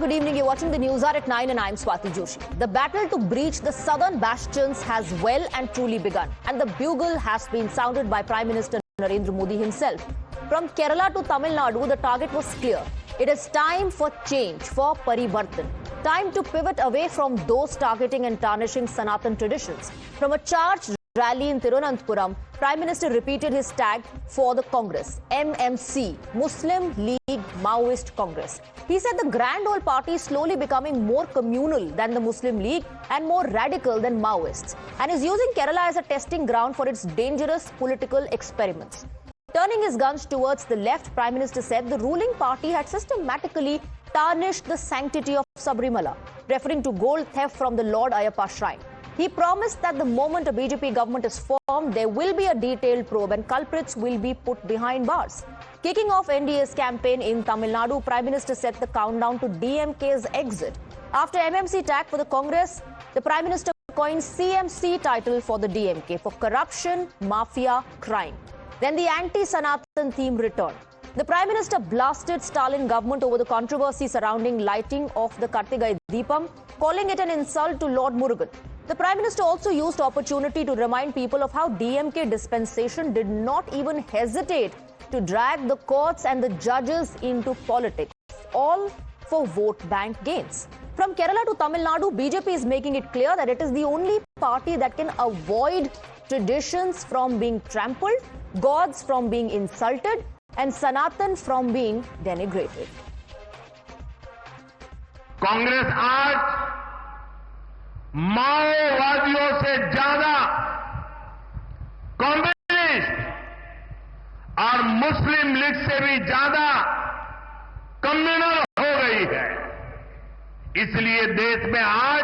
good evening. You're watching the Newshour at 9 and I'm Swati Joshi. The battle to breach the southern bastions has well and truly begun. And the bugle has been sounded by Prime Minister Narendra Modi himself. From Kerala to Tamil Nadu, the target was clear. It is time for change, for parivartan. Time to pivot away from those targeting and tarnishing Sanatan traditions. From a charged rally in Tirunanthapuram, Prime Minister repeated his tag for the Congress, MMC, Muslim League Maoist Congress. He said the grand old party is slowly becoming more communal than the Muslim League and more radical than Maoists, and is using Kerala as a testing ground for its dangerous political experiments. Turning his guns towards the left, Prime Minister said the ruling party had systematically tarnished the sanctity of Sabrimala, referring to gold theft from the Lord Ayyappa shrine. He promised that the moment a BJP government is formed, there will be a detailed probe and culprits will be put behind bars. Kicking off NDA's campaign in Tamil Nadu, Prime Minister set the countdown to DMK's exit. After MMC tag for the Congress, the Prime Minister coined CMC title for the DMK for corruption, mafia, crime. Then the anti-Sanatan theme returned. The Prime Minister blasted Stalin government over the controversy surrounding lighting of the Kartigai Deepam, calling it an insult to Lord Murugan. The Prime Minister also used opportunity to remind people of how DMK dispensation did not even hesitate to drag the courts and the judges into politics, all for vote bank gains. From Kerala to Tamil Nadu, BJP is making it clear that it is the only party that can avoid traditions from being trampled, gods from being insulted, and Sanatan from being denigrated. Congress आज माओवादियों से ज्यादा communist और मुस्लिम league से भी ज्यादा communal हो गई है। इसलिए देश में आज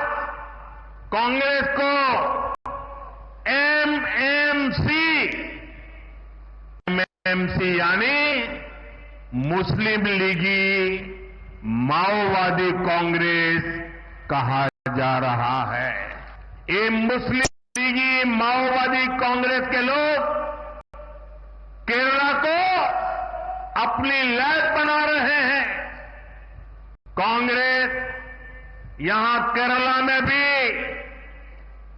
कांग्रेस को एमएमसी यानी मुस्लिम लीगी माओवादी कांग्रेस कहा जा रहा है। ये मुस्लिम लीगी माओवादी कांग्रेस के लोग केरला को अपनी लैब बना रहे हैं। कांग्रेस यहां केरला में भी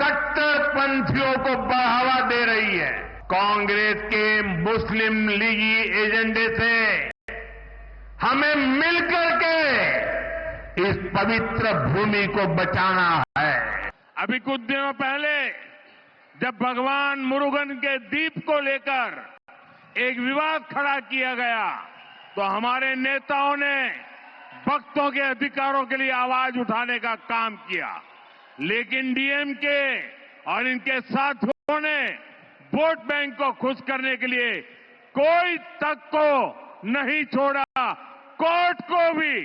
कट्टरपंथियों को बढ़ावा दे रही है। कांग्रेस के मुस्लिम लीगी एजेंडे से हमें मिलकर के इस पवित्र भूमि को बचाना है। अभी कुछ दिनों पहले जब भगवान मुरुगन के दीप को लेकर एक विवाद खड़ा किया गया तो हमारे नेताओं ने भक्तों के अधिकारों के लिए आवाज उठाने का काम किया, लेकिन डीएमके और इनके साथियों ने वोट बैंक को खुश करने के लिए कोई तक को नहीं छोड़ा। कोर्ट को भी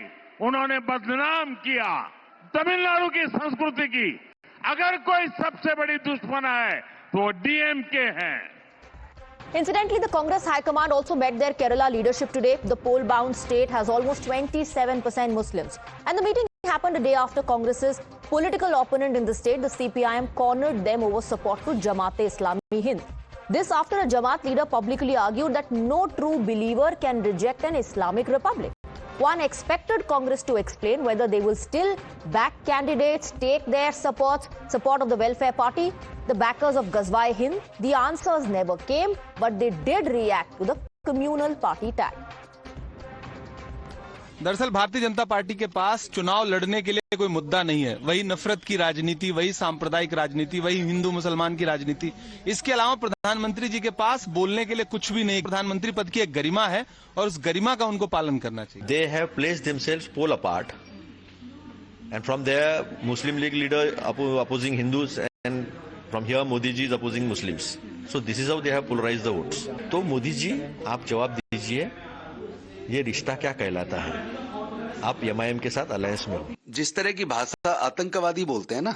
उन्होंने बदनाम किया। तमिलनाडु की संस्कृति की अगर कोई सबसे बड़ी दुश्मन है तो वो डीएमके है। Incidentally, the Congress High Command also met their Kerala leadership today. The poll-bound state has almost 27% Muslims. And the meeting happened a day after Congress's political opponent in the state, the CPIM, cornered them over support to Jamaat-e-Islami Hind. This after a Jamaat leader publicly argued that no true believer can reject an Islamic republic. One expected Congress to explain whether they will still back candidates, take their support of the Welfare Party, the backers of Ghazwa Hind. The answers never came, but they did react to the communal party tag. दरअसल Bharatiya Janata party के पास चुनाव लड़ने के लिए कोई मुद्दा नहीं है। वही नफरत की राजनीति, वही सांप्रदायिक राजनीति, वही हिंदू मुसलमान की राजनीति। इसके अलावा प्रधानमंत्री जी के पास बोलने के लिए कुछ भी नहीं। प्रधानमंत्री पद की एक गरिमा है और उस गरिमा का उनको पालन करना चाहिए। They have placed themselves pole apart, and from there Muslim League leader opposing Hindus, and from here Modi ji is opposing Muslims. So this is how they have polarized the votes. तो मोदी जी आप जवाब दीजिए, ये रिश्ता क्या कहलाता है? आप एमआईएम के साथ अलायंस में हो। जिस तरह की भाषा आतंकवादी बोलते हैं ना,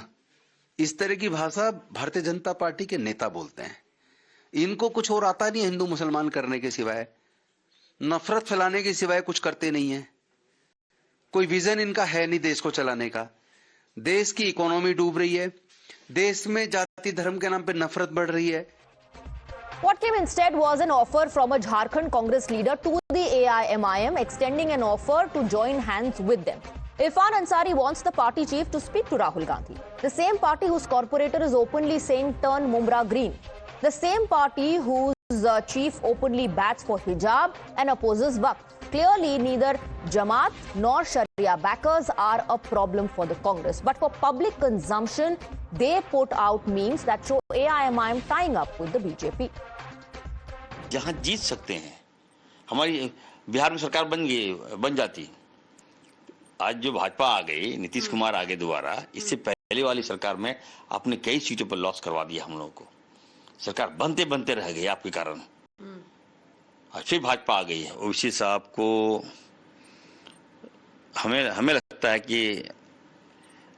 इस तरह की भाषा भारतीय जनता पार्टी के नेता बोलते हैं। इनको कुछ और आता नहीं हिंदू मुसलमान करने के सिवाय, नफरत फैलाने के सिवाय कुछ करते नहीं है। कोई विजन इनका है नहीं देश को चलाने का। देश की इकोनॉमी डूब रही है, देश में जाति धर्म के नाम पे नफरत बढ़ रही है। What came instead was an offer from a Jharkhand Congress leader to the AIMIM, extending an offer to join hands with them. Irfan Ansari wants the party chief to speak to Rahul Gandhi. The same party whose corporator is openly saying turn Mumra green. The same party whose chief openly bats for hijab and opposes Waqf. Clearly, neither Jamaat nor Sharia backers are a problem for the Congress. But for public consumption, they put out memes that show AIMIM tying up with the BJP. जहां जीत सकते हैं, हमारी बिहार में सरकार बन जाती। आज जो भाजपा आ गई, नीतीश कुमार आ गए दोबारा, इससे पहले वाली सरकार में आपने कई सीटों पर लॉस करवा दिया हम लोगों को। सरकार बनते बनते रह गई आपके कारण। आज फिर भाजपा आ गई है। ओवैसी साहब को हमें लगता है कि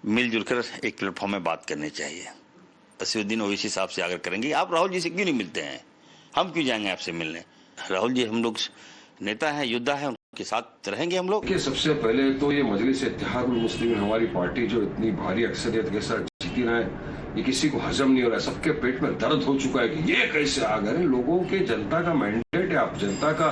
मिलजुल कर एक प्लेटफॉर्म में बात करनी चाहिए। असदुद्दीन ओवैसी साहब से अगर करेंगे, आप राहुल जी से क्यों नहीं मिलते हैं? हम क्यों जाएंगे आपसे मिलने? राहुल जी हम लोग नेता हैं, योद्धा हैं, उनके साथ रहेंगे हम लोग। सबसे पहले तो ये मजलिस इत्तेहाद मुस्लिम हमारी पार्टी जो इतनी भारी अक्सरियत के साथ जीती रहा है, ये किसी को हजम नहीं हो रहा है। सबके पेट में दर्द हो चुका है कि ये कैसे आ गए। लोगों के जनता का मैंडेट है, आप जनता का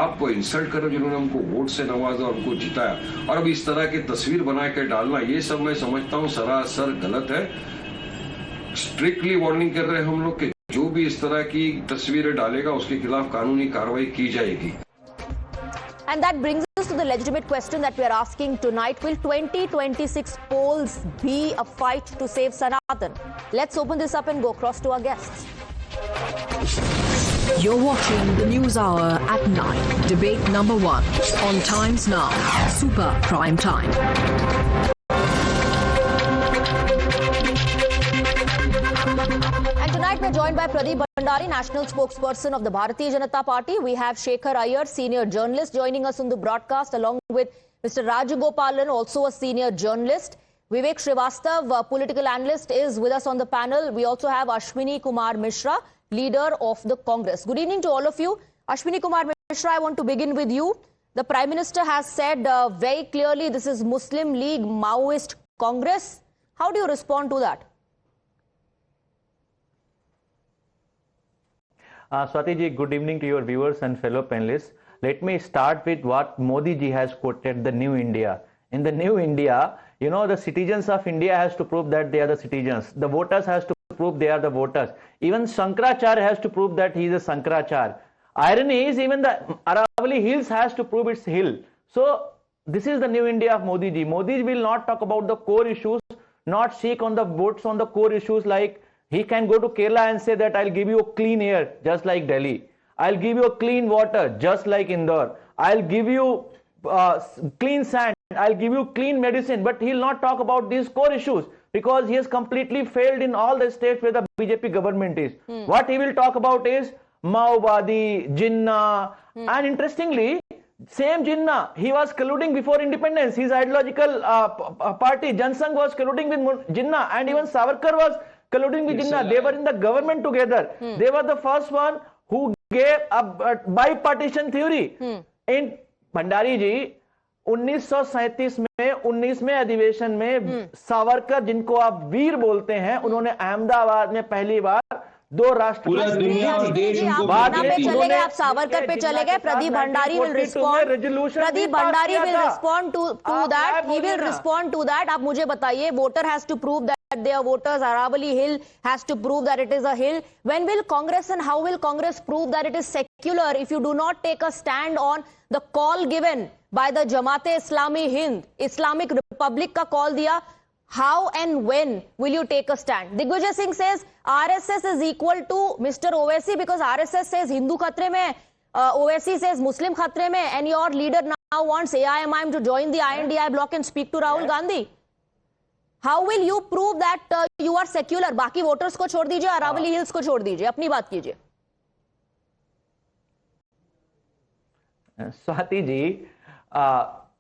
आप इंसल्ट करो, जिन्होंने हमको वोट से नवाजा और हमको जिताया, और अब इस तरह की तस्वीर बना के डालना, ये सब मैं समझता हूँ सरासर गलत है। स्ट्रिक्टली वार्निंग कर रहे हैं हम लोग कि जो भी इस तरह की तस्वीरें डालेगा उसके खिलाफ कानूनी कार्रवाई की जाएगी। And that brings us to the legitimate question that we are asking tonight. Will 2026 polls be a fight to save Sanatan? Let's open this up and go across to our guests. You're watching the News Hour at 9. Debate number 1 on Times Now. Super Prime Time. And tonight we're joined by Pradeep Bhandari, national spokesperson of the Bharatiya Janata Party. We have Shekhar, Iyer, senior journalist, joining us on the broadcast, along with Mr. Rajagopalan, also a senior journalist. Vivek Srivastava, political analyst, is with us on the panel. We also have Ashwini Kumar Mishra, leader of the Congress. Good evening to all of you. Ashwini Kumar Mishra, I want to begin with you. The Prime Minister has said very clearly this is Muslim League Maoist Congress. How do you respond to that? Swati ji, good evening to your viewers and fellow panelists. Let me start with what Modi ji has quoted, the New India. In the New India, you know, the citizens of India has to prove that they are the citizens. The voters has to prove they are the voters. Even Shankaracharyas has to prove that he is a Shankaracharyas. Irony is even the Aravalli Hills has to prove its hill. So this is the New India of Modi ji. Modi will not talk about the core issues, not seek on the votes on the core issues. Like he can go to Kerala and say that I'll give you a clean air just like Delhi. I'll give you a clean water just like Indore. I'll give you clean sand. I'll give you clean medicine. But he'll not talk about these core issues because he has completely failed in all the states where the BJP government is. What he will talk about is Maowadi, Jinnah, and interestingly, same Jinnah, he was colluding before independence. His ideological party, Jansangh, was colluding with Jinnah, and even Savarkar was colluding with Jinnah. They were in the government together. They were the first one who gave a bipartisan theory. In Bhandari ji, 1937 में 19वें अधिवेशन में सावरकर, जिनको आप वीर बोलते हैं, उन्होंने अहमदाबाद में पहली बार दो राष्ट्र आप सावरकर पे चले गए. Pradeep Bhandari will respond. Pradeep Bhandari will respond to that. He will respond to that. आप मुझे बताइए, voter has to prove that they are voters. Aravalli Hill has to prove that it is a hill. When will Congress and how will Congress prove that it is secular if you do not take a stand on the call given by the Jamaat-e-Islami Hind? Islamic Republic का call दिया. How and when will you take a stand? Digvijay Singh says RSS is equal to Mr. Owaisi because RSS says Hindu khatre mein, Owaisi says Muslim khatre mein, and your leader now wants AIMIM to join the INDI bloc and speak to Rahul Gandhi. How will you prove that you are secular? बाकी voters को छोड़ दीजिए, Aravalli Hills को छोड़ दीजिए, अपनी बात कीजिए. स्वाति जी,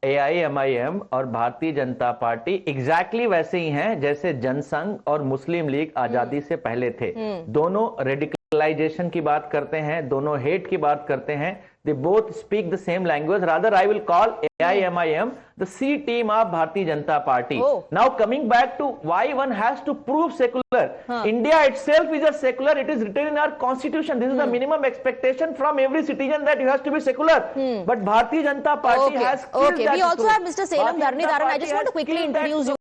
AIMIM और भारतीय जनता पार्टी एग्जैक्टली वैसे ही हैं जैसे जनसंघ और मुस्लिम लीग आजादी से पहले थे. दोनों रेडिकल radicalization की बात करते हैं, दोनों hate की बात करते हैं. They both speak the same language. Rather, I will call AIMIM the C team of Bharatiya Janata Party. Now, coming back to why one has to prove secular. India itself is a secular. It is written in our constitution. This is the minimum expectation from every citizen that you have to be secular. But Bharatiya Janata Party has killed that. We also have Mr. Salem Dharanidharan. I just want to quickly introduce you.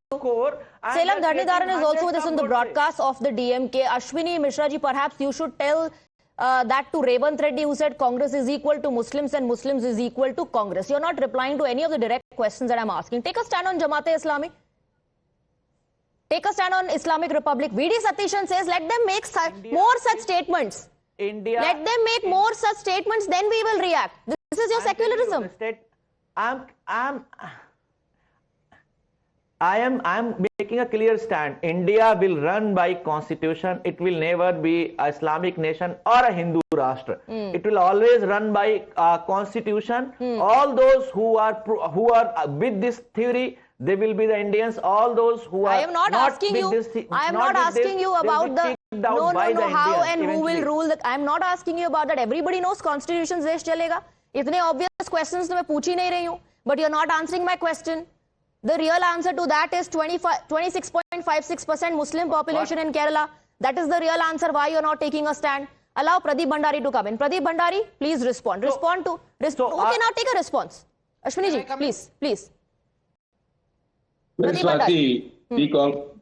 Salem Dharanidharan is also with us in the broadcast of the DMK. Ashwini Mishra ji, perhaps you should tell that to Revant Reddy, who said Congress is equal to Muslims and Muslims is equal to Congress. You're not replying to any of the direct questions that I'm asking. Take a stand on Jamaat-e-Islami. Take a stand on Islamic Republic. V.D. Satishan says, let them make more such statements. Let them make more such statements, then we will react. This is your secularism. I am making a clear stand. India will run by constitution. It will never be an Islamic nation or a Hindu Rashtra. It will always run by constitution. All those who are with this theory, they will be the Indians. All those who are I am not asking you. I am not asking you about the how and who will rule. I am not asking you about that. Everybody knows constitution देश चलेगा. इतने obvious questions तो मैं पूछ ही नहीं रही हूँ. But you're not answering my question. The real answer to that is 26.56% Muslim population in Kerala. That is the real answer why you're not taking a stand. Allow Pradeep Bhandari to come in. Pradeep Bhandari, please respond. Who cannot take a response? Ashwini ji, please.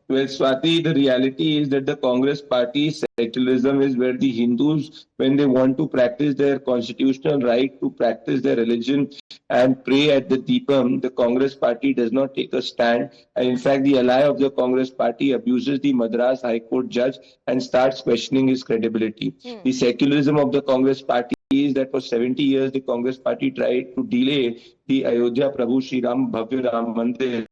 Well, Swati, the reality is that the Congress party secularism is where the Hindus, when they want to practice their constitutional right to practice their religion and pray at the Deepam, the Congress party does not take a stand. And in fact, the ally of the Congress party abuses the Madras High Court judge and starts questioning his credibility. The secularism of the Congress party is that for 70 years, the Congress party tried to delay the Ayodhya Prabhu Shri Ram Bhavya Ram Mandir.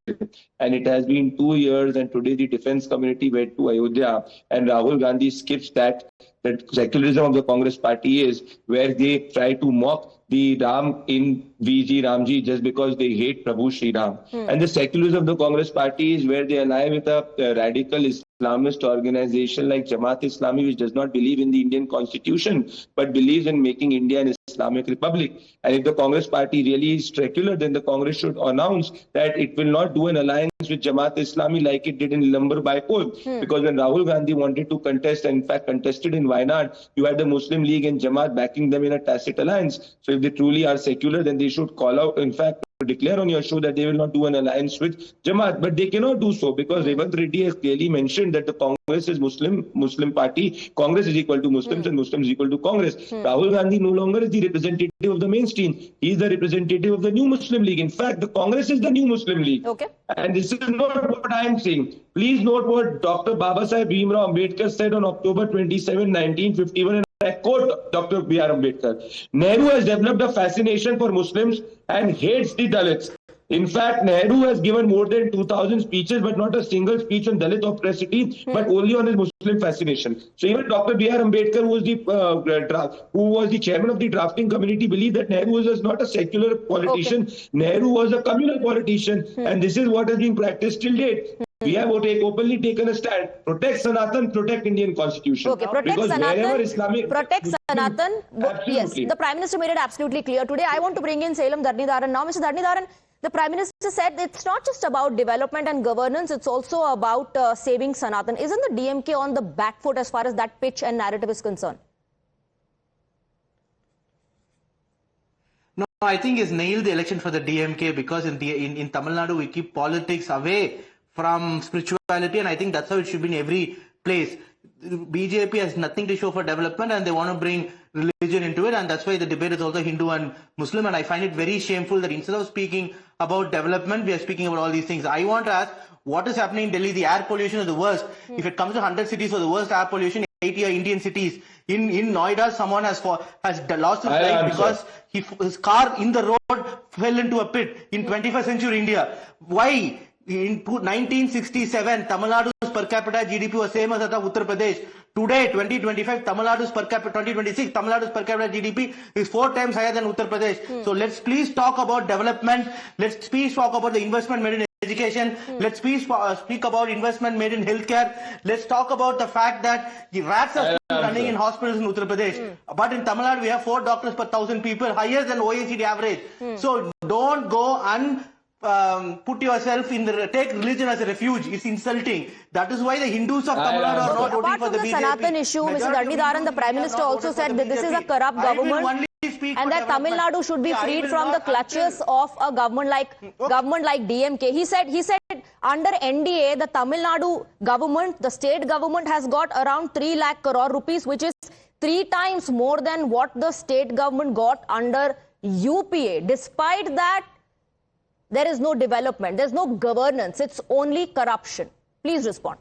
And it has been 2 years, and today the defense community went to Ayodhya, and Rahul Gandhi skips that. That secularism of the Congress party is where they try to mock the Ram in VG Ramji just because they hate Prabhu Shri Ram. And the secularism of the Congress party is where they ally with a radical Islamist organization like Jamaat-e-Islami, which does not believe in the Indian constitution, but believes in making India an Islamic Republic. And if the Congress party really is secular, then the Congress should announce that it will not do an alliance with Jamaat-e-Islami like it did in Lambar Baipur. Because when Rahul Gandhi wanted to contest, and in fact contested in Wayanad, you had the Muslim League and Jamaat backing them in a tacit alliance. So if they truly are secular, then they should call out, in fact, declare on your show that they will not do an alliance with Jamaat. But they cannot do so because Revant Reddy has clearly mentioned that the Congress is Muslim party. Congress is equal to Muslims and Muslims equal to Congress. Rahul Gandhi no longer is the representative of the mainstream. He is the representative of the new Muslim League. In fact, the Congress is the new Muslim League. Okay. And this is not what I am saying. Please note what Dr. Babasaheb Bhimrao Ambedkar said on October 27, 1951. I quote Dr. B.R. Ambedkar. Nehru has developed a fascination for Muslims and hates the Dalits. In fact, Nehru has given more than 2,000 speeches, but not a single speech on Dalit oppressivity, but only on his Muslim fascination. So even Dr. B.R. Ambedkar, who was the chairman of the drafting committee, believed that Nehru was not a secular politician. Okay. Nehru was a communal politician, and this is what has been practiced till date. We have openly taken a stand. Protect Sanatan, protect Indian constitution. Okay, protect Sanatan. Protect Sanatan. Yes, the Prime Minister made it absolutely clear today. I want to bring in Salem Dharanidharan. Now, Mr. Dharanidharan, the Prime Minister said it's not just about development and governance, it's also about saving Sanatan. Isn't the DMK on the back foot as far as that pitch and narrative is concerned? No, I think he's nailed the election for the DMK because in Tamil Nadu we keep politics away from spirituality, and I think that's how it should be in every place. BJP has nothing to show for development and they want to bring religion into it, and that's why the debate is also Hindu and Muslim, and I find it very shameful that instead of speaking about development, we are speaking about all these things. I want to ask, what is happening in Delhi? The air pollution is the worst. If it comes to 100 cities for the worst air pollution, 80 are Indian cities. In Noida, someone has lost his life because his car in the road fell into a pit in 21st century India. Why? In 1967, Tamil Nadu's per capita GDP was same as that of Uttar Pradesh. Today, 2025, Tamil Nadu's per capita, 2026, Tamil Nadu's per capita GDP is 4 times higher than Uttar Pradesh. So let's please talk about development. Let's please talk about the investment made in education. Let's speak about investment made in healthcare. Let's talk about the fact that the rats are running in hospitals in Uttar Pradesh. But in Tamil Nadu, we have 4 doctors per 1,000 people, higher than OECD average. So don't go and put yourself in take religion as a refuge. It's insulting. That is why the Hindus of Tamil Nadu are not voting for the BJP. Apart from the Sanatan issue, Mr. Dharanidharan, the Prime Minister also said that this is a corrupt government and that Tamil Nadu should be freed from the clutches of a government like DMK. He said under NDA, the Tamil Nadu government, the state government has got around 3 lakh crore rupees, which is 3 times more than what the state government got under UPA. Despite that, there is no development, there's no governance, it's only corruption. Please respond.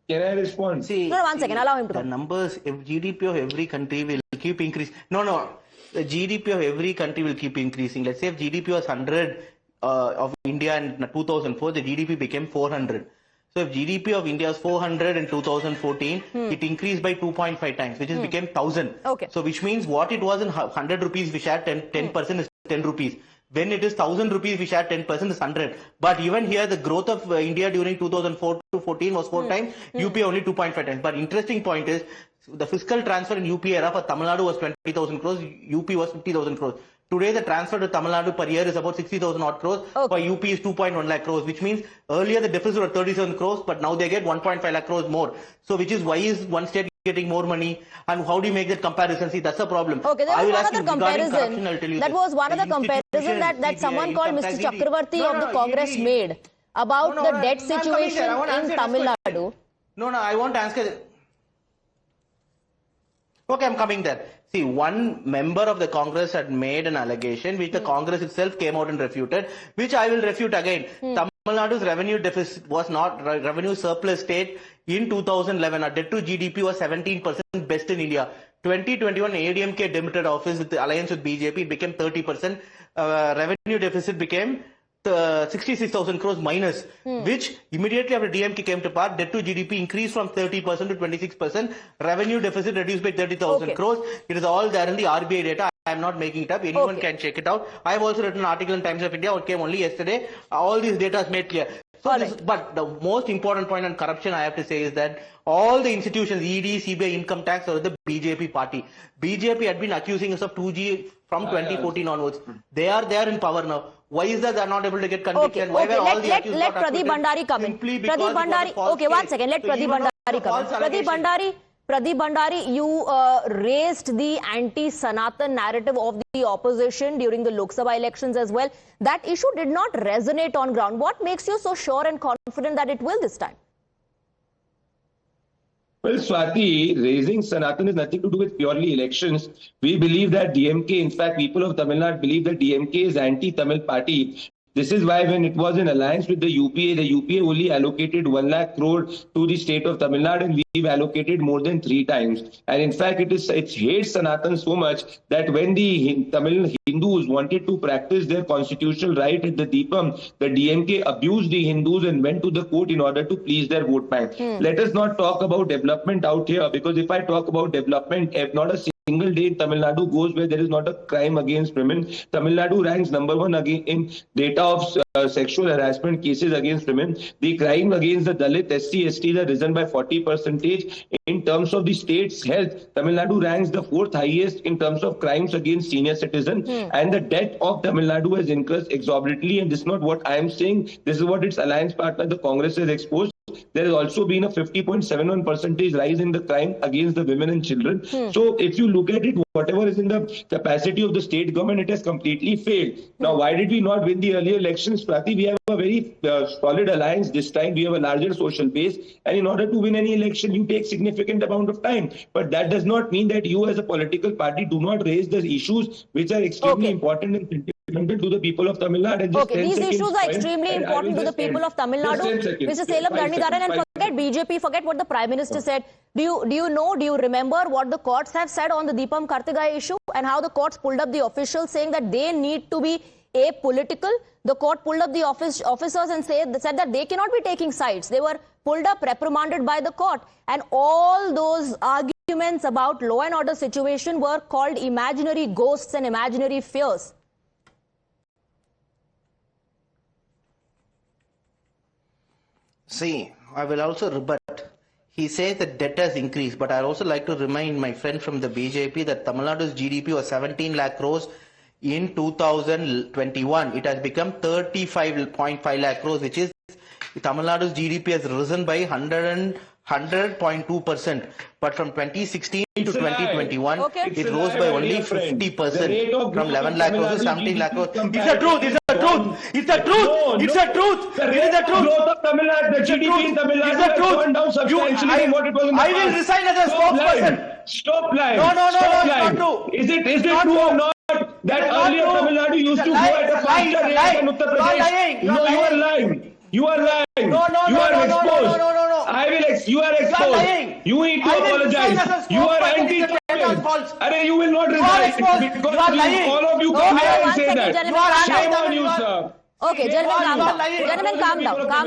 Can I respond? See, no, 1 second, allow him to the come. numbers, if GDP of every country will keep increasing. No, the GDP of every country will keep increasing. Let's say if GDP was 100 of India in 2004, the GDP became 400. So if GDP of India was 400 in 2014, it increased by 2.5 times, which became 1,000. Okay. So which means what it was in 100 rupees, we share 10% is 10 rupees. When it is 1,000 rupees, we share 10% is 100. But even here, the growth of India during 2004 to 14 was 4 times, UP only 2.5 times. But interesting point is, the fiscal transfer in UP era for Tamil Nadu was 20,000 crores, UP was 50,000 crores. Today, the transfer to Tamil Nadu per year is about 60,000 odd crores. Okay. For UP is 2.1 lakh crores, which means earlier the deficit was 37 crores, but now they get 1.5 lakh crores more. So, which is why is one state getting more money, and how do you make that comparison? See, that's a problem. Okay, there was one other comparison. That was one other comparison that someone called Mr. Chakravarti of the Congress made about the debt situation in Tamil Nadu. No, I won't answer. Okay, I'm coming there. See, one member of the Congress had made an allegation which the Congress itself came out and refuted, which I will refute again. Tamil Nadu's revenue deficit was not revenue surplus state in 2011. Our debt to GDP was 17%, best in India. 2021 ADMK demitted office with the alliance with BJP, it became 30%. Revenue deficit became 66,000 crores minus, which immediately after DMK came to power, debt to GDP increased from 30% to 26%. Revenue deficit reduced by 30,000 crores. It is all there in the RBI data. I am not making it up. Anyone can check it out. I have also written an article in Times of India, which came only yesterday. All these data is made clear. So but the most important point on corruption, I have to say, is that all the institutions, ED, CBI, income tax, are the BJP party. BJP had been accusing us of 2G from 2014 onwards. They are there in power now. Why is that they are not able to get conviction? Why were all the accused let Pradeep Bhandari come in. Pradeep Bhandari, okay, 1 second. Let Pradeep Bhandari come in. Pradeep Bhandari, you raised the anti-Sanatan narrative of the opposition during the Lok Sabha elections as well. That issue did not resonate on ground. What makes you so sure and confident that it will this time? Well, Swati, raising Sanatan has nothing to do with purely elections. We believe that DMK, in fact, people of Tamil Nadu believe that DMK is anti-Tamil party. This is why when it was in alliance with the UPA only allocated 1 lakh crore to the state of Tamil Nadu, and we've allocated more than 3 times. And in fact, it hates Sanatan so much that when the Tamil Hindus wanted to practice their constitutional right at the Deepam, the DMK abused the Hindus and went to the court in order to please their vote bank. Let us not talk about development out here, because if I talk about development, if not a single day in Tamil Nadu goes where there is not a crime against women. Tamil Nadu ranks number 1 again in data of sexual harassment cases against women. The crime against the Dalit, SC, STs have risen by 40%. In terms of the state's health, Tamil Nadu ranks the 4th highest in terms of crimes against senior citizens. And the debt of Tamil Nadu has increased exorbitantly. And this is not what I am saying. This is what its alliance partner, the Congress, has exposed. There has also been a 50.71% rise in the crime against the women and children. So if you look at it, whatever is in the capacity of the state government, it has completely failed. Now, why did we not win the earlier elections, Swati? We have a very solid alliance this time. We have a larger social base. And in order to win any election, you take significant amount of time. But that does not mean that you as a political party do not raise the issues which are extremely important and to the people of Tamil Nadu. Okay, these issues are extremely important to the people of Tamil Nadu. Mr. Salem Dharanidharan, and forget BJP, forget what the Prime Minister said. Do you remember what the courts have said on the Deepam Kartigai issue and how the courts pulled up the officials saying that they need to be apolitical? The court pulled up the officers and said that they cannot be taking sides. They were pulled up, reprimanded by the court, and all those arguments about law and order situation were called imaginary ghosts and imaginary fears. See, I will also rebut. He says that debt has increased, but I'd also like to remind my friend from the BJP that Tamil Nadu's GDP was 17 lakh crores in 2021. It has become 35.5 lakh crores, which is Tamil Nadu's GDP has risen by 100.2%. But from 2016 to 2021, it rose by only 50%. From 11 lakh crores to 17 lakh crores. It's the truth. It's the truth. It's the truth. It's the truth. It is the truth. Growth of Tamil Nadu, the GDP in Tamil Nadu has gone down substantially from what it was in the past. I will resign as a spokesperson. Stop lying. No, it's not true. Is it true or not that earlier Tamil Nadu used to grow at a faster rate than Uttar Pradesh? No, you are lying. You are lying. You are exposed. You are exposed. You need to apologize. You are anti-capitalist. You will not resign because all of you come here and say that. Shame on you, sir. Okay, gentlemen, calm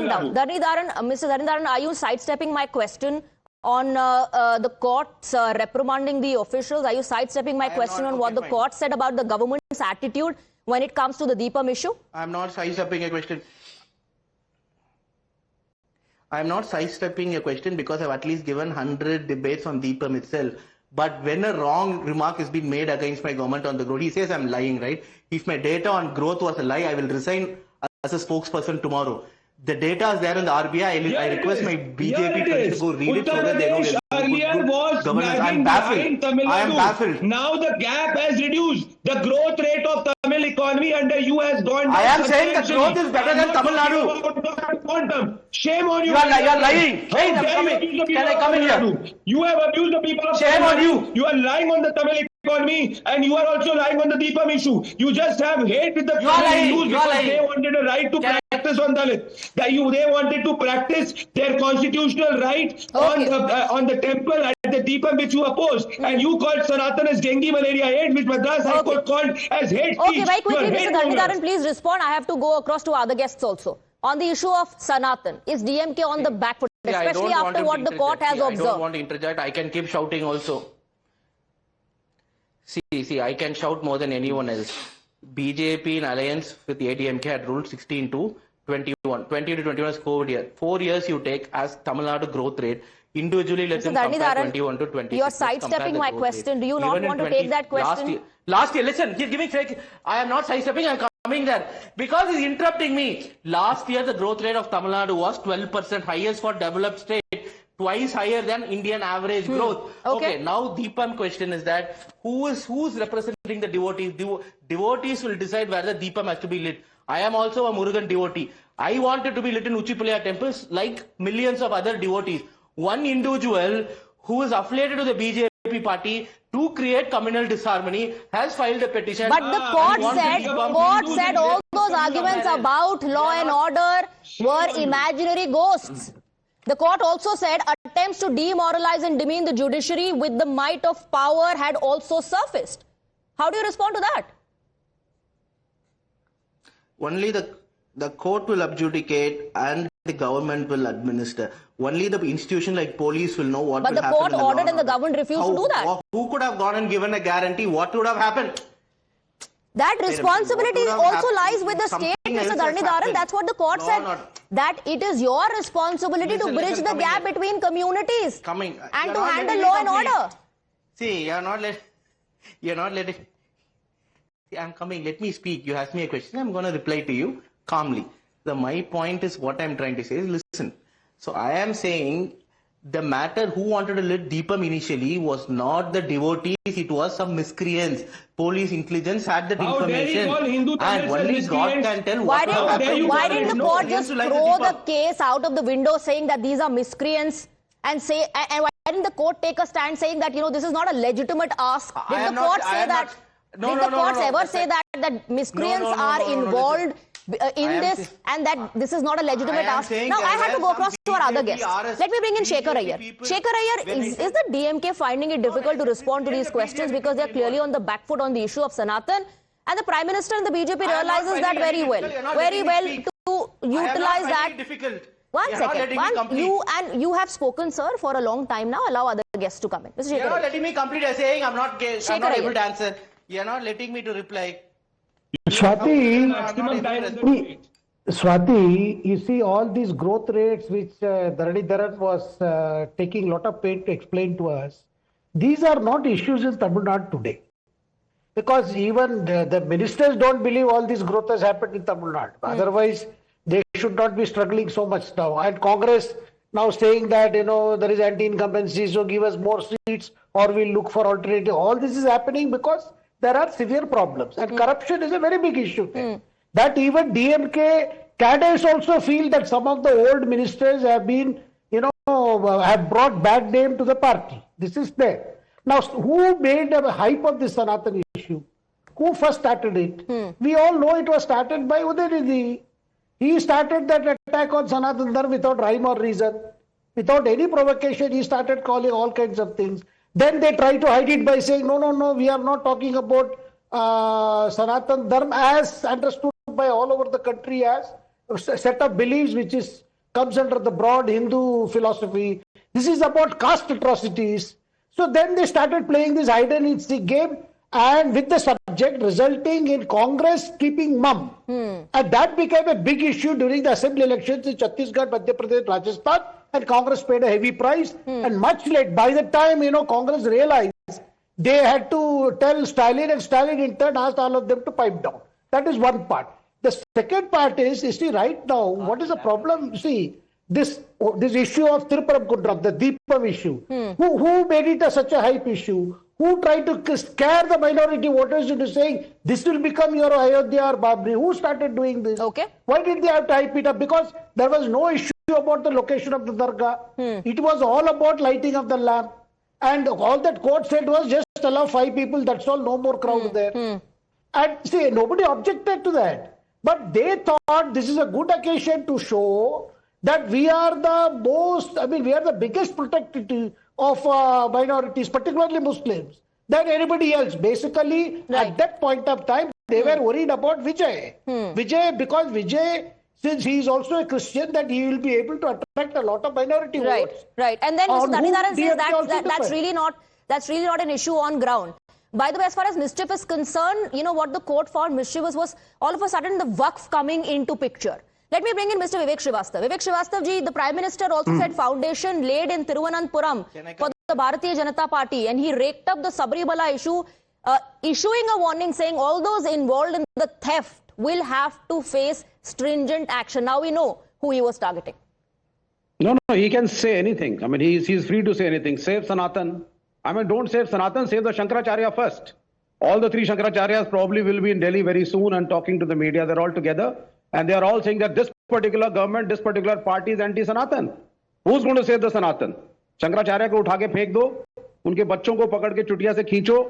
down. Mr. Dharanidharan, are you sidestepping my question on the courts reprimanding the officials? Are you sidestepping my question on what the court said about the government's attitude when it comes to the Deepam issue? I'm not sidestepping a question. I'm not sidestepping a question because I've at least given 100 debates on Deepam itself. But when a wrong remark has been made against my government on the growth, he says I'm lying, right? If my data on growth was a lie, I will resign as a spokesperson tomorrow. The data is there in the RBI. I request my BJP friends to go read it so that they know good governance. I'm baffled. I am baffled. Now the gap has reduced. The growth rate of Tamil economy under you has gone down. I am saying the growth is better than Tamil Nadu. Shame on you. You are lying. Hey, can I come in here? You have abused the people of Shame on you. You are lying on the Tamil economy and you are also lying on the Deepam issue. You just have hate with the Tamil Hindus because they wanted a right to practice on Dalit. They wanted to practice their constitutional right on the temple at the Deepam which you opposed. And you called Sanatan as dengue malaria hate, which Madras High Court called as hate speech. Okay, very quickly, Mr. Dharanidharan, please respond. I have to go across to other guests also. On the issue of Sanatan, is DMK on the back foot, especially after what the court has observed? I don't want to interject. I can keep shouting also. See, I can shout more than anyone else. BJP in alliance with ADMK had ruled 16 to 21. 20 to 21 is COVID year. 4 years you take as Tamil Nadu growth rate. Individually, let's compare 21 to 20. You're sidestepping my question. Do you not want to take that question? Last year, listen, give me fake. I am not sidestepping, I'm coming there. Because he's interrupting me. Last year, the growth rate of Tamil Nadu was 12%, highest for developed state. Twice higher than Indian average growth. Okay, now Deepam question is that who's representing the devotees? Devotees will decide whether Deepam has to be lit. I am also a Murugan devotee. I wanted to be lit in Uchipulaya temples like millions of other devotees. One individual who is affiliated to the BJP party to create communal disharmony has filed a petition. But the court said all those arguments about law and order were imaginary ghosts. The court also said attempts to demoralize and demean the judiciary with the might of power had also surfaced. How do you respond to that? Only the court will adjudicate and the government will administer. Only the institution like police will know what will happen. But the court ordered and the government refused to do that. Who could have gone and given a guarantee? What would have happened? That responsibility also lies with the state, Mr. Dharanidharan. That's what the court said. That it is your responsibility to bridge the gap between communities and to handle law and order. See, you're not letting. I'm coming. Let me speak. You asked me a question. I'm going to reply to you calmly. My point is what I'm trying to say is listen. So I am saying the matter who wanted to let Deepam initially was not the devotees, it was some miscreants. Police intelligence had that information. And only God can tell what happened. Why didn't the court just throw the case out of the window saying that these are miscreants and why didn't the court take a stand saying that, this is not a legitimate ask? Did the court say that? Did the courts ever say that miscreants are involved in this and that this is not a legitimate ask? Now I have to go across to our other guests. Let me bring in Shekhar Iyer. Shekhar Iyer, is the DMK finding it difficult to respond to these questions because they are clearly on the back foot on the issue of Sanatan? And the Prime Minister and the BJP realizes that very well to utilize that. One second. You have spoken, sir, for a long time now. Allow other guests to come in. Mr. Shekhar, you're not letting me complete a saying. I'm not able to answer. You're not letting me to reply. Swati, Swati, you see all these growth rates which Dharanidharan was taking a lot of pain to explain to us, these are not issues in Tamil Nadu today. Because even the ministers don't believe all this growth has happened in Tamil Nadu. Otherwise, they should not be struggling so much now. And Congress now saying that, there is anti-incumbency, so give us more seats or we'll look for alternative. All this is happening because there are severe problems. And corruption is a very big issue there. That even DMK cadres also feel that some of the old ministers have been, have brought bad name to the party. This is there. Now, who made a hype of this Sanatan issue? Who first started it? We all know it was started by Udayanithi. He started that attack on Sanatan Dharma without rhyme or reason. Without any provocation, he started calling all kinds of things. Then they tried to hide it by saying, no, we are not talking about Sanatan Dharma as understood by all over the country as a set of beliefs which comes under the broad Hindu philosophy. This is about caste atrocities. So then they started playing this hide and seek game, and with the subject resulting in Congress keeping mum. And that became a big issue during the assembly elections in Chhattisgarh, Madhya Pradesh, Rajasthan, and Congress paid a heavy price. And much late, by the time Congress realized, they had to tell Stalin, and Stalin in turn asked all of them to pipe down. That is one part. The second part is, see, right now, what is the problem? See, this issue of Thiruparamkundram, the Deepam issue, who made it such a hype issue? Who tried to scare the minority voters into saying, this will become your Ayodhya or Babri? Who started doing this? Okay. Why did they have to hype it up? Because there was no issue about the location of the Dargah. It was all about lighting of the lamp. And all that court said was just allow 5 people, that's all, no more crowd there. And see, nobody objected to that. But they thought this is a good occasion to show that we are the biggest protector of minorities, particularly Muslims, than anybody else. Basically, at that point of time, they were worried about Vijay. Because Vijay, since he is also a Christian, that he will be able to attract a lot of minority votes. Right. And then Mr. Dharanidharan says that's really not an issue on ground. By the way, as far as mischief is concerned, what the court found mischievous was all of a sudden the Waqf coming into picture. Let me bring in Mr. Vivek Srivastava. Vivek Srivastava ji, the Prime Minister also said foundation laid in Thiruvananthapuram for the Bharatiya Janata Party, and he raked up the Sabarimala issue, issuing a warning saying all those involved in the theft will have to face stringent action. Now we know who he was targeting. No, he can say anything. I mean, he's free to say anything. Save Sanatan. I mean, don't save Sanatan, save the Shankaracharya first. All the 3 Shankaracharyas probably will be in Delhi very soon and talking to the media. They're all together. And they are all saying that this particular government, this particular party is anti-Sanatan. Who's going to save the Sanatan? Shankaracharya को उठा के फेंक दो, उनके बच्चों को पकड़ के चुटिया से खींचो,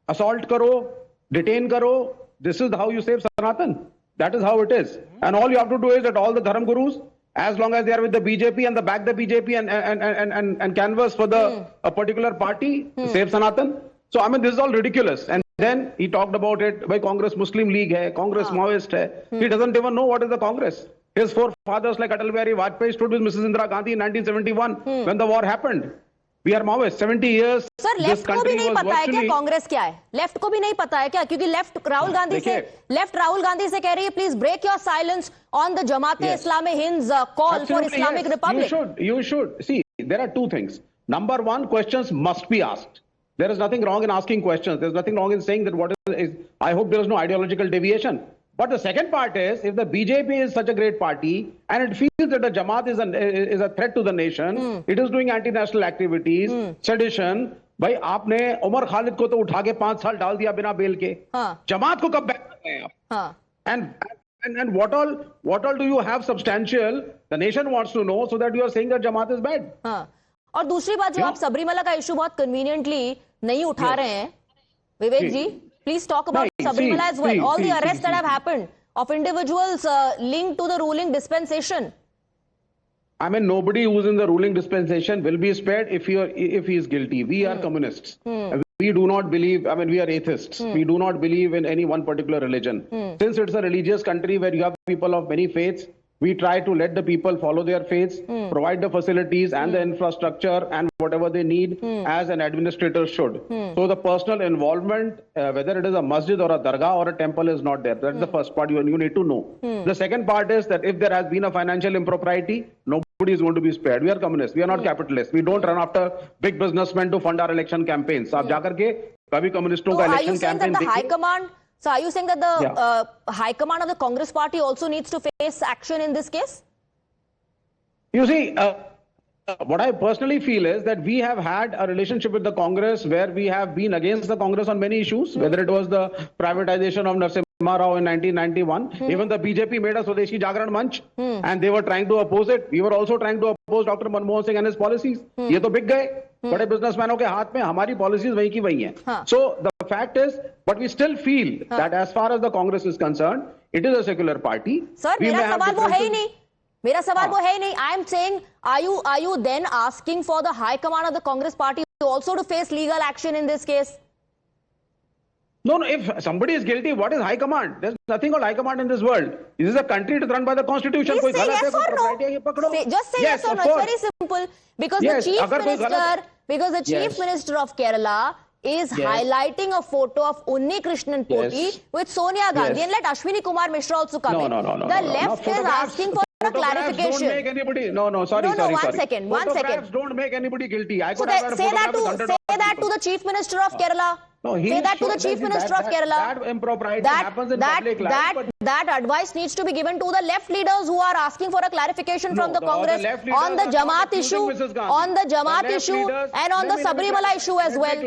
assault करो, detain करो. This is how you save Sanatan. That is how it is. And all you have to do is that all the Dharam Gurus, as long as they are with the BJP and back the BJP and canvas for a particular party, save Sanatan. So, I mean, this is all ridiculous. And then he talked about it, by Congress Muslim League hai, Congress Maoist hai. He doesn't even know what is the Congress. His forefathers like Atal Bihari Vajpayee stood with Mrs. Indira Gandhi in 1971 when the war happened. We are Maoists. 70 years. Sir, left को भी नहीं पता है क्या कांग्रेस क्या है? Left को भी नहीं पता है क्या? क्योंकि left Rahul Gandhi से कह रही है, please break your silence on the Jamaat-e-Islami Hind's call for Islamic Republic. You should. See, there are 2 things. Number 1, questions must be asked. There is nothing wrong in asking questions. There's nothing wrong in saying that what is. I hope there is no ideological deviation. But the second part is, if the BJP is such a great party and it feels that the Jamaat is a threat to the nation, it is doing anti-national activities, sedition. भाई आपने उमर खालिद को तो उठा के 5 साल डाल दिया बिना बेल के. जमात को कब बैक कर रहे हैं आप? And what all do you have substantial? The nation wants to know, so that you are saying that Jamaat is bad. और दूसरी बात जो आप सबरीमला का इशू बहुत कन्वीनियंटली नहीं उठा रहे हैं, विवेक जी, please talk about Sabrimala as well. All the arrests that have happened of individuals linked to the ruling dispensation. I mean, nobody who's in the ruling dispensation will be spared if he is guilty. We are communists. We do not believe, I mean, we are atheists. We do not believe in any one particular religion. Since it's a religious country where you have people of many faiths, We try to let the people follow their faiths, provide the facilities and the infrastructure and whatever they need as an administrator should. So the personal involvement, whether it is a masjid or a dargah or a temple, is not there. That's the first part you need to know. The second part is that if there has been a financial impropriety, nobody is going to be spared. We are communists. We are not capitalists. We don't run after big businessmen to fund our election campaigns. आप जाकर के कभी कम्युनिस्टों का election campaign देखिए. So are you saying that the high command of the Congress party also needs to face action in this case? You see, what I personally feel is that we have had a relationship with the Congress where we have been against the Congress on many issues, whether it was the privatization of Narasimha Rao in 1991. Even the BJP made a Swadeshi Jagran Manch and they were trying to oppose it. We were also trying to oppose Dr. Manmohan Singh and his policies. ये तो बिक गए बड़े बिजनेसमैनों के हाथ में. हमारी policies वही की वही हैं. So the fact is, but we still feel that as far as the Congress is concerned, it is a secular party. Sir, मेरा सवाल वो है ही नहीं. मेरा सवाल वो है ही नहीं. I am saying, are you then asking for the high command of the Congress party also to face legal action in this case? No, if somebody is guilty, what is high command? There's nothing called high command in this world. This is a country run by the constitution. Please say yes or no. Just say yes or no. It's very simple. Because the chief minister of Kerala is in a photo of Unni Krishnan Poti with Sonia Gandhi. And let Ashwini Kumar Mishra also come in. The left is asking for a clarification. Don't make anybody. Sorry. One second. Photographs don't make anybody guilty. So say that to the chief minister of Kerala. Say that to the chief minister of Kerala. That impropriety happens in public life. That advice needs to be given to the left leaders who are asking for a clarification from the Congress on the Jamaat issue, and on the Sabrimala issue as well.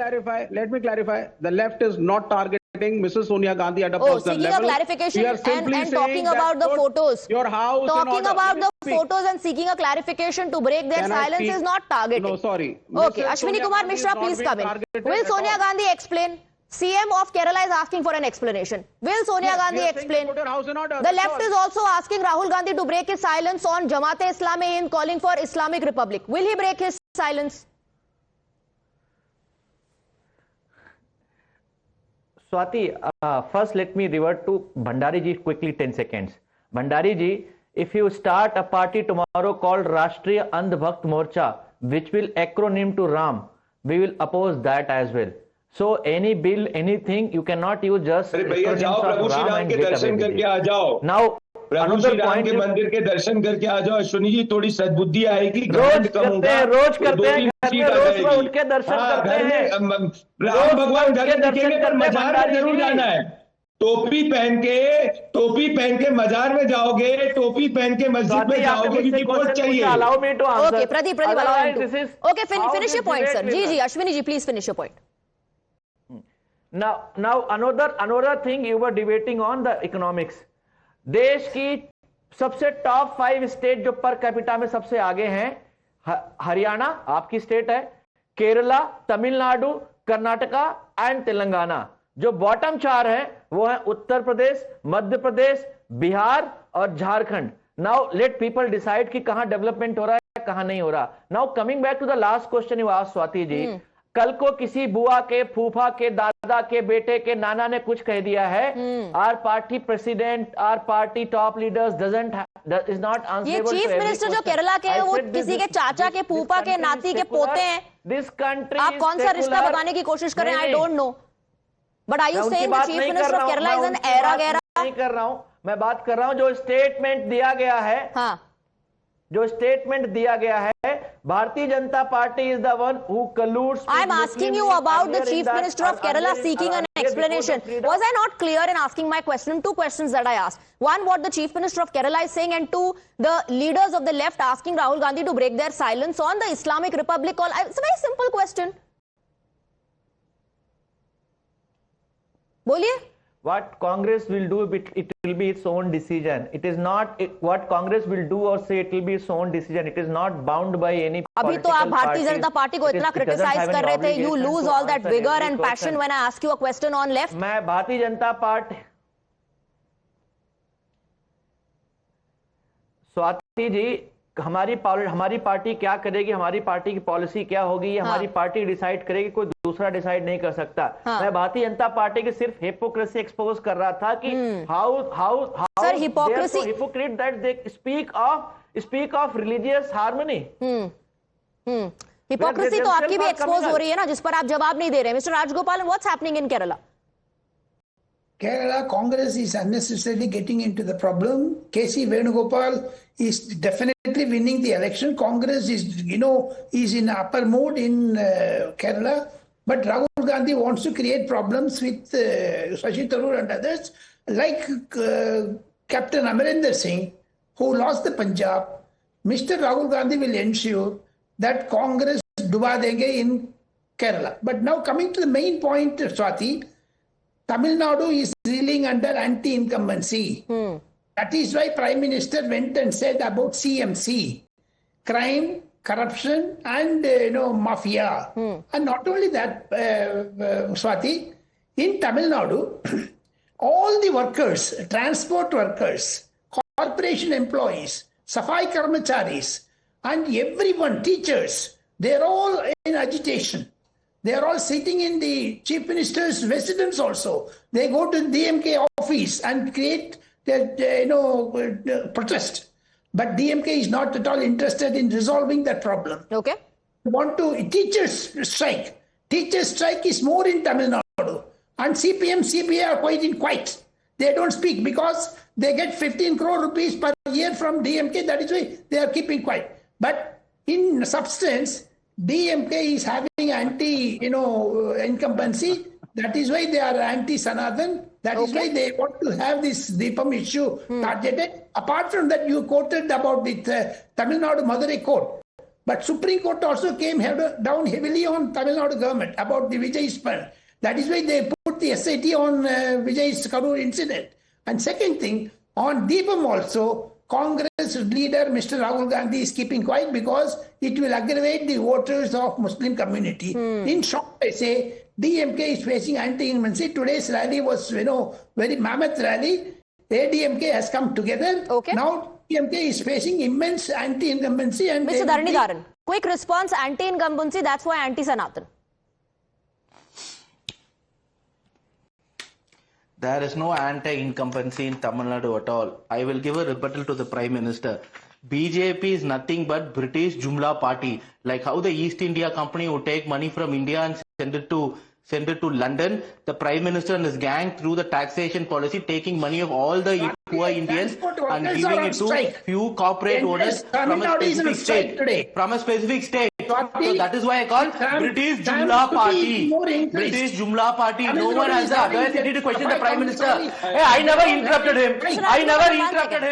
Let me clarify. The left is not targeting Mrs. Sonia Gandhi at a personal level. Seeking a clarification and talking about the photos. Your house. Talking about the photos and seeking a clarification to break their silence is not targeting. No, sorry. Okay, Ashwini Kumar Mishra, please come in. Will Sonia Gandhi explain? CM of Kerala is asking for an explanation. Will Sonia Gandhi explain? The left is also asking Rahul Gandhi to break his silence on Jamaat-e-Islami in calling for Islamic Republic. Will he break his silence? Swati, first let me revert to Bhandari ji quickly 10 seconds. Bhandari ji, if you start a party tomorrow called Rashtriya Andh Bhakt Morcha, which will acronym to Ram, we will oppose that as well. So any bill, anything, you cannot use just acronyms of Ram and get away with it. Now, प्रभु श्री राम के मंदिर के दर्शन करके आ जाओ. अश्विनी जी थोड़ी सद्बुद्धि आएगी. रोज करते हैं रोज उठ के दर्शन करते हैं. राम भगवान घर में दिखेंगे पर मजार में जरूर जाना है. टोपी पहन के मजार में जाओगे, टोपी पहन के मस्जिद में जाओगे क्योंकि वोट चाहिए. Allow me to answer. Okay, Pradeep, okay, finish your point, sir. Ji, Ashwini ji, please finish your point. Now another thing you were debating on the economics. देश की सबसे टॉप 5 स्टेट जो पर कैपिटा में सबसे आगे हैं, हरियाणा आपकी state है, केरला, तमिलनाडु, कर्नाटका एंड तेलंगाना. जो बॉटम 4 हैं वो है उत्तर प्रदेश, मध्य प्रदेश, बिहार और Jharkhand. Now let people decide कि कहां डेवलपमेंट हो रहा है, कहां नहीं हो रहा. Now coming back to the last question you asked Swati ji, कल को किसी बुआ के, फूफा के, दादा के, बेटे के, नाना ने कुछ कह दिया है, our party president, our party top leaders is not answerable. ये चीफ मिनिस्टर जो केरला के हैं वो किसी के चाचा के, फूफा के, नाती के पोते हैं. दिस कंट्री आप कौन सा रिश्ता बताने की कोशिश कर रहे हैं? I don't know, but are you saying the chief minister of Kerala is an एरा गैरा? नहीं कर रहा हूं, मैं बात कर रहा हूं जो स्टेटमेंट दिया गया है. हाँ, जो स्टेटमेंट दिया गया है, Bharatiya Janata party is the one who colludes. I am asking you about the chief minister of Kerala seeking an explanation. Was I not clear in asking my question? 2 questions that I asked. One, what the chief minister of Kerala is saying, and 2, the leaders of the left asking Rahul Gandhi to break their silence on the Islamic Republic call. It's a very simple question. बोलिए. What Congress will do, it will be its own decision. It is not what Congress will do or say, it will be its own decision. It is not bound by any. अभी तो आप Bharatiya Janata party को इतना criticise कर रहे थे. You lose all that vigor and passion when I ask you a question on left. मैं Bharatiya Janata party, Swati ji, हमारी पार्टी क्या करेगी, हमारी पार्टी की पॉलिसी क्या होगी, हमारी पार्टी डिसाइड करेगी, कोई दूसरा डिसाइड नहीं कर सकता. मैं भारतीय जनता पार्टी की सिर्फ हिपोक्रेसी एक्सपोज कर रहा था कि how Sir, hypocrisy. They are so hypocrite that they speak of religious harmony. Hypocrisy तो आपकी भी expose हो रही है ना, जिस पर आप जवाब नहीं दे रहे. Mr. Rajgopal, what's happening in Kerala? Kerala Congress is unnecessarily getting into the problem. K.C. Venugopal is definitely winning the election. Congress is in upper mood in Kerala. But Rahul Gandhi wants to create problems with Shashi Tharoor and others, like Captain Amarinder Singh, who lost the Punjab. Mr. Rahul Gandhi will ensure that Congress duba denge in Kerala. But now coming to the main point, Swati, Tamil Nadu is reeling under anti-incumbency. That is why Prime Minister went and said about CMC, crime, corruption and mafia. And not only that, Swati, in Tamil Nadu, all the workers, transport workers, corporation employees, Safai Karmacharis, and everyone, teachers, they're all in agitation. They are all sitting in the Chief Minister's residence also. They go to the DMK office and create protest. But DMK is not at all interested in resolving that problem. Okay. Teachers strike. Teachers strike is more in Tamil Nadu. And CPM, CPI are quite in quiet. They don't speak because they get 15 crore rupees per year from DMK. That is why they are keeping quiet. But in substance, DMK is having anti-incumbency. That is why they are anti-Sanatan. That is why they want to have this Deepam issue targeted. Apart from that, you quoted about the Tamil Nadu Madurai court. But Supreme Court also came down heavily on Tamil Nadu government about the Vijay Span. That is why they put the SIT on Vijay Karur incident. And second thing, on Deepam also, Congress leader Mr. Rahul Gandhi is keeping quiet because it will aggravate the voters of Muslim community. In short, I say DMK is facing anti-incumbency. Today's rally was, very mammoth rally. ADMK has come together. Okay. Now DMK is facing immense anti-incumbency. And Mr. Dharanidharan, quick response: anti-incumbency. That's why anti-Sanatan. There is no anti-incumbency in Tamil Nadu at all. I will give a rebuttal to the Prime Minister. BJP is nothing but British Jumla party. Like how the East India Company would take money from India and send it to London. The Prime Minister and his gang, through the taxation policy, taking money of all the poor Indians and giving it to few corporate owners from a specific state. So that is why I call British Jumla party. British Jumla party. No one has the audacity to question the Prime Minister. Hey, I never interrupted him.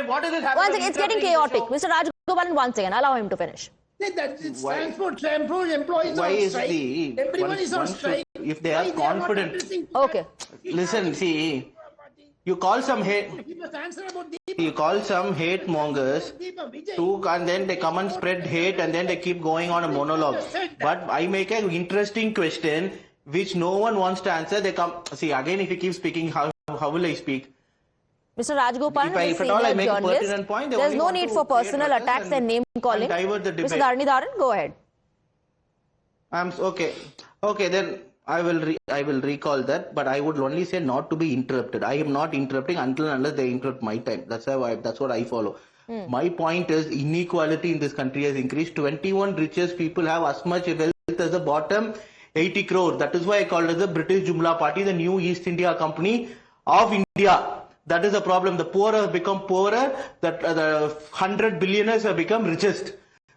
What is this happening? One second, it's getting chaotic. Mr. Rajgopal, 1 second. Allow him to finish. Transport employees are on strike. Everyone is on strike. If they are confident. Okay. Listen, see, you call some hate mongers and then they come and spread hate and then they keep going on a monologue. But I make an interesting question which no one wants to answer. They come, see, again, if you keep speaking, how will I speak? Mr. Rajgopal, if at all I make a pertinent point, there's no need for personal attacks and name calling. Mr. Dharanidharan, go ahead. Okay, then I will recall that, but I would only say not to be interrupted. I am not interrupting until and unless they interrupt my time. That's what I follow. My point is inequality in this country has increased. 21 richest people have as much wealth as the bottom 80 crore. That is why I called it the British Jumla party, the new East India Company of India. That is the problem. The poor have become poorer. The 100 billionaires have become richest.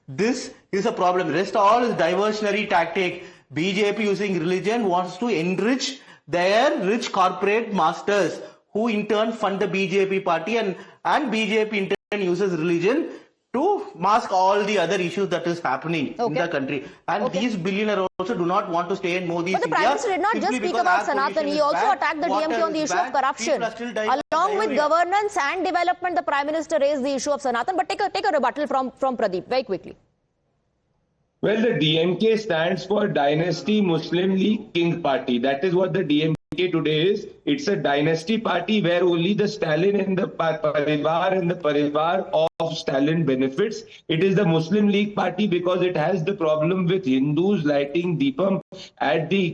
This is a problem. Rest all is diversionary tactic. BJP using religion wants to enrich their rich corporate masters who in turn fund the BJP party and BJP in turn uses religion to mask all the other issues that is happening in the country. And these billionaires also do not want to stay in Modi's But the Prime Minister did not just speak about Sanatan. He also attacked the DMK on the issue of corruption. Along with governance and development, the Prime Minister raised the issue of Sanatan. But take a rebuttal from Pradeep very quickly. Well, the DMK stands for Dynasty Muslim League King Party. That is what the DMK today is. It's a dynasty party where only the Stalin and the Parivar all Stalin benefits. It is the Muslim League Party because it has the problem with Hindus lighting Deepam at the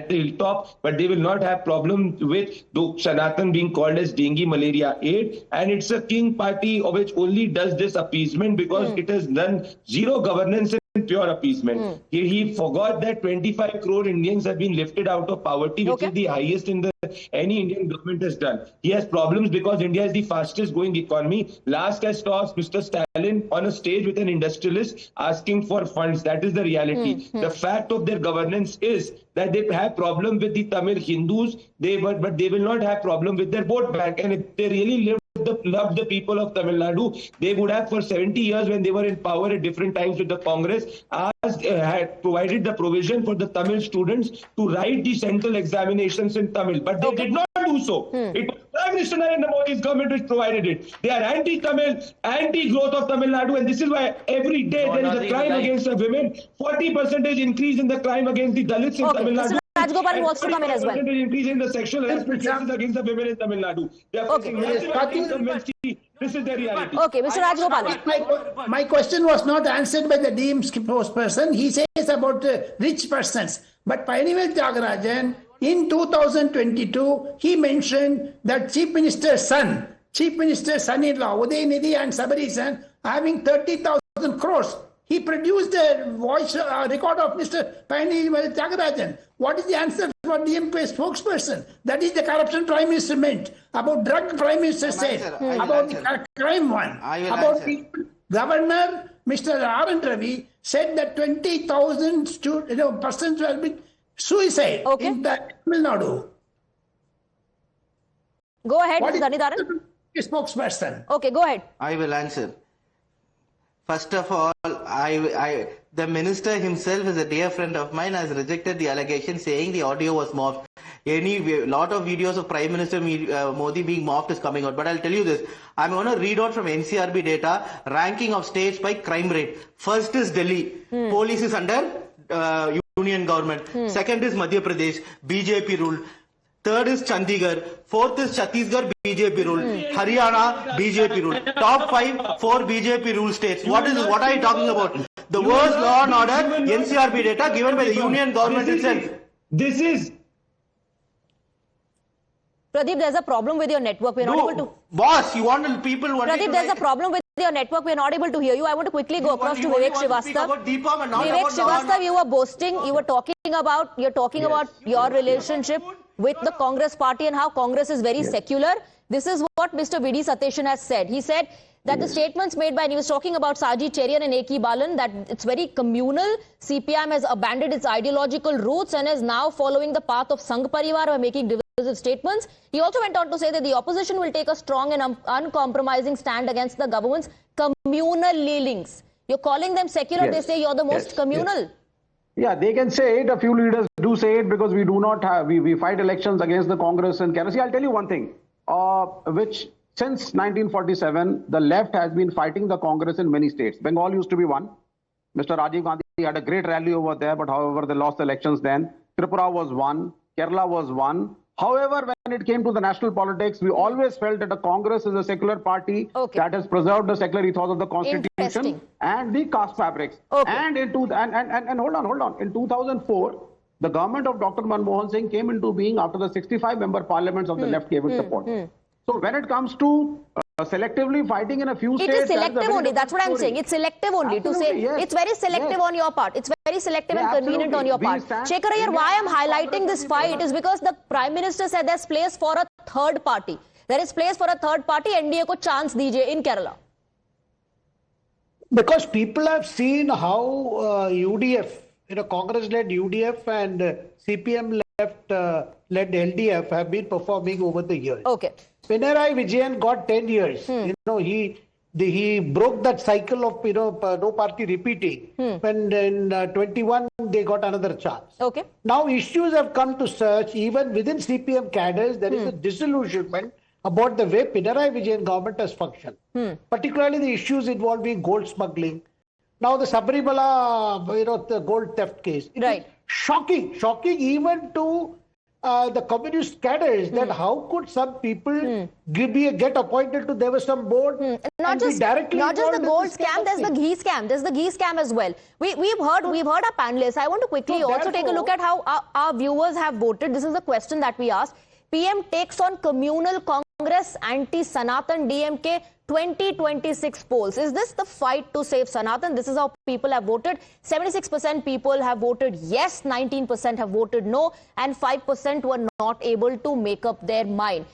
hilltop, but they will not have problem with Sanatan being called as dengue, malaria, AIDS. And it's a king party which only does this appeasement because it has done zero governance and pure appeasement. He forgot that 25 crore Indians have been lifted out of poverty, which is the highest in the any Indian government has done. He has problems because India is the fastest growing economy. Last I saw Mr. Stalin on a stage with an industrialist asking for funds. That is the reality. The fact of their governance is that they have problem with the Tamil Hindus, but they will not have problem with their vote bank. And if they really loved the people of Tamil Nadu, they would have for 70 years when they were in power at different times with the Congress, had provided the provision for the Tamil students to write the central examinations in Tamil. But they did not do so. It was Prime Minister Narendra Modi's government which provided it. They are anti-Tamil, anti-growth of Tamil Nadu, and this is why every day there is a crime against the women. 40% increase in the crime against the Dalits in Tamil Nadu. Rajgopal wants to come in as well. Increase in the sexual harassment cases against the women in Tamil Nadu. They are facing massive anti-incumbency. This is the reality. Okay, Mr. Rajgopal. My question was not answered by the DMK spokesperson. He says about rich persons. But Painivel Tyagarajan, in 2022, he mentioned that Chief Minister's son-in-law, Udayanidhi and Sabari's son, having 30,000 crores. He produced a voice record of Mr. Painivel Tyagarajan. What is the answer for DMK spokesperson? That is the corruption Prime Minister meant. About drug Prime Minister said. About the crime one. About the Governor, Mr. R.N. Ravi, said that 20,000 persons have been suicide in Tamil Nadu. Go ahead, Mr. Dharanidharan. Spokesperson. Okay, go ahead. I will answer. First of all, the minister himself is a dear friend of mine, has rejected the allegation saying the audio was morphed. Lot of videos of Prime Minister Modi being morphed is coming out. But I'll tell you this. I'm going to read out from NCRB data, ranking of states by crime rate. First is Delhi. Police is under union government. Second is Madhya Pradesh, BJP rule. Third is Chandigarh. Fourth is Chhattisgarh, BJP rule. Haryana, BJP rule. Top 5, 4 BJP rule states. What are you talking about? The worst law and order, NCRB data given by the union government itself. This is... Pradeep, there's a problem with your network. We're not able to... Boss, you want people... Pradeep, there's a problem with your network. We're not able to hear you. I want to quickly go across to Vivek Srivastava. Vivek Srivastava, you were boasting. You were talking about your relationship with the Congress party and how Congress is very secular. This is what Mr. V.D. Sateshan has said. He said that the statements made by, and he was talking about Saji Cherian and A.K. Balan, that it's very communal. CPM has abandoned its ideological roots and is now following the path of Sangh Parivar by making divisive statements. He also went on to say that the opposition will take a strong and uncompromising stand against the government's communal leanings. You're calling them secular. They say you're the most communal. Yeah, they can say it. A few leaders do say it because we do not have, we fight elections against the Congress and Kerala. I'll tell you one thing, which since 1947, the left has been fighting the Congress in many states. Bengal used to be one. Mr. Rajiv Gandhi had a great rally over there, but however, they lost the elections then. Tripura was one. Kerala was one. However, when it came to the national politics, we always felt that the Congress is a secular party that has preserved the secular ethos of the constitution and the caste fabrics. And hold on. In 2004, the government of Dr. Manmohan Singh came into being after the 65-member parliaments of the left gave it support. So when it comes to selectively fighting in a few states... It is selective only. That's what I'm saying. It's selective only. Absolutely, to say it's very selective on your part. It's very selective and convenient on your part. Shekhar, why I'm highlighting this fight is because the Prime Minister said there's place for a third party. There is place for a third party. NDA ko chance dijiye in Kerala. Because people have seen how UDF, Congress-led UDF and CPM-led LDF have been performing over the years. Pinarayi Vijayan got 10 years. He broke that cycle of no party repeating. When in 21 they got another chance. Now issues have come to surge. Even within CPM cadres, there is a disillusionment about the way Pinarayi Vijayan government has functioned. Particularly the issues involving gold smuggling. Now the Sabarimala, the gold theft case. Shocking even to the communist cadres that how could some people get appointed to there was some board not just the gold scam, there's the ghee scam. There's the ghee scam as well. We've heard our panelists. I want to quickly also take a look at how our viewers have voted. This is the question that we asked. PM takes on communal Congress, anti-Sanatan DMK 2026 polls. Is this the fight to save Sanatan? This is how people have voted. 76% people have voted yes, 19% have voted no, and 5% were not able to make up their mind.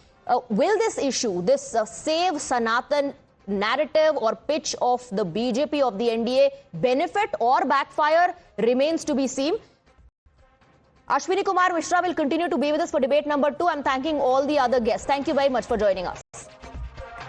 Will this issue, this save Sanatan narrative or pitch of the BJP, of the NDA, benefit or backfire remains to be seen. Ashwini Kumar Mishra will continue to be with us for debate number 2. I'm thanking all the other guests. Thank you very much for joining us.